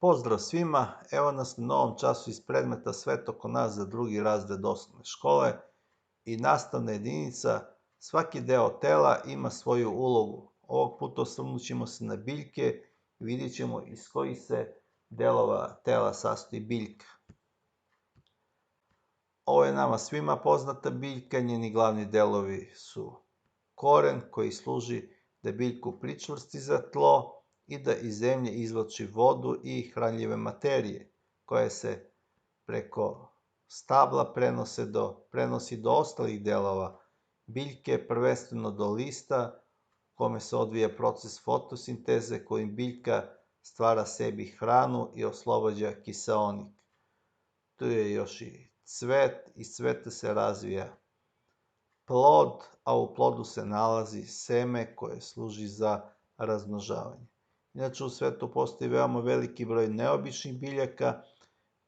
Pozdrav svima, evo nas na novom času iz predmeta Svet oko nas za drugi razred osnovne škole i nastavna jedinica svaki deo tela ima svoju ulogu. Ovog puta osvrnut ćemo se na biljke i vidjet ćemo iz kojih se delova tela sastoji biljka. Ovo je nama svima poznata biljka, njeni glavni delovi su koren koji služi da biljku pričvrsti za tlo i da iz zemlje izvlači vodu i hranljive materije, koje se preko stabla prenosi do ostalih delova biljke, prvenstveno do lista, kome se odvija proces fotosinteze kojim biljka stvara sebi hranu i oslobađa kiseonik. Tu je još i cvet, iz cveta se razvija plod, a u plodu se nalazi seme koje služi za razmnožavanje. Inače, u svetu postoji veoma veliki broj neobičnih biljaka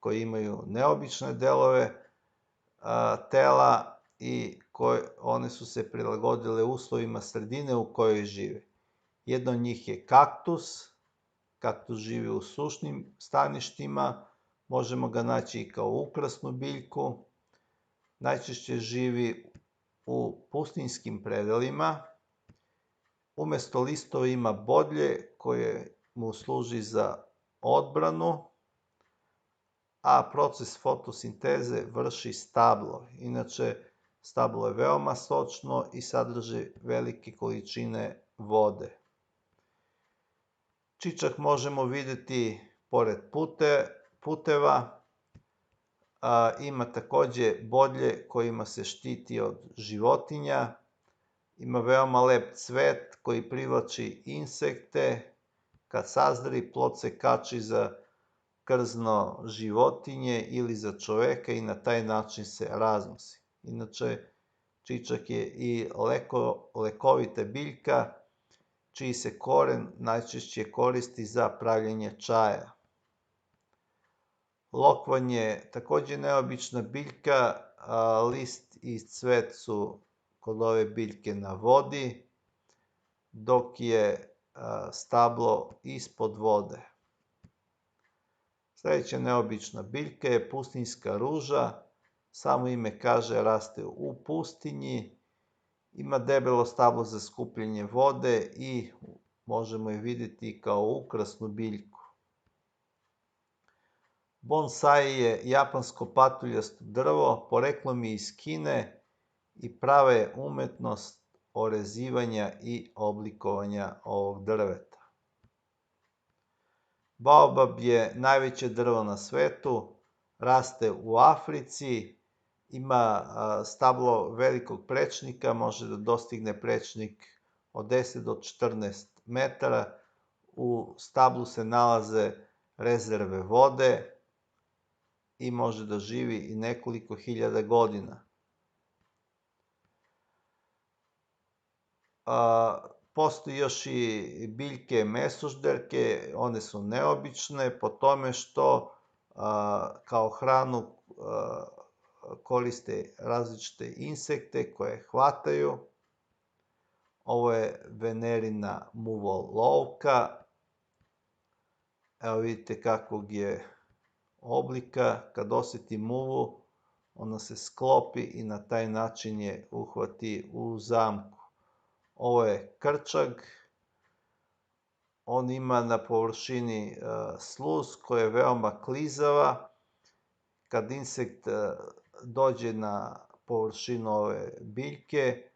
koji imaju neobične delove tela i one su se prilagodile uslovima sredine u kojoj žive. Jedna od njih je kaktus. Kaktus živi u sušnim staništima, možemo ga naći i kao ukrasnu biljku. Najčešće živi u pustinjskim predelima. Umesto listova ima bodlje koje mu služi za odbranu, a proces fotosinteze vrši stablo. Inače, stablo je veoma sočno i sadrži velike količine vode. Čičak možemo videti pored puteva. Ima takođe bodlje kojima se štiti od životinja. Ima veoma lep cvet koji privlači insekte. Kad sazri, plod se kači za krzno životinje ili za čoveka i na taj način se raznosi. Inače, čičak je i lekovita biljka, čiji se koren najčešće koristi za pravljenje čaja. Lokvanj je takođe neobična biljka, list i cvet su kod ove biljke na vodi, dok je stablo ispod vode. Sledeća neobična biljka je pustinjska ruža, samo ime kaže raste u pustinji, ima debelo stablo za skupljanje vode i možemo je videti kao ukrasnu biljku. Bonsai je japansko patuljasto drvo, poreklom je iz Kine i prava je umetnost orezivanja i oblikovanja ovog drveta. Baobab je najveće drvo na svetu, raste u Africi, ima stablo velikog prečnika, može da dostigne prečnik od 10 do 14 metara. U stablu se nalaze rezerve vode i može da živi i nekoliko hiljada godina. Postoji još i biljke mesožderke, one su neobične po tome što kao hranu koriste različite insekte koje hvataju. Ovo je venerina muvolovka. Evo vidite kakvog je oblika. Kad oseti muvu, ona se sklopi i na taj način je uhvati u zamku. Ovo je krčag. On ima na površini sluz koja je veoma klizava. Kad insekt dođe na površinu ove biljke,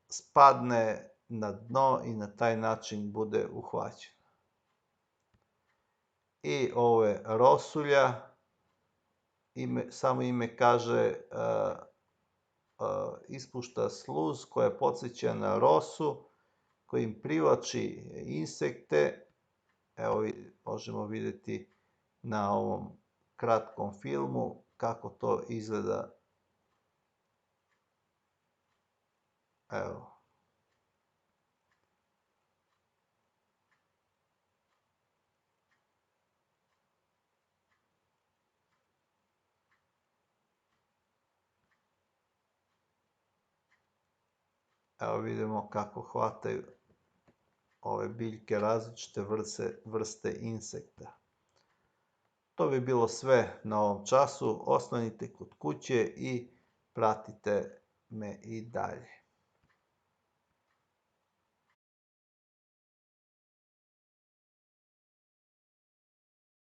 spadne na dno i na taj način bude uhvaćen. I ovo je rosulja. Samo ime kaže ispušta sluz koja podseća na rosu, kojim privlači insekte. Evo možemo videti na ovom kratkom filmu kako to izgleda. Evo. Evo vidimo kako hvataju ove biljke različite vrste insekta. To bi bilo sve na ovom času. Ostanite kod kuće i pratite me i dalje.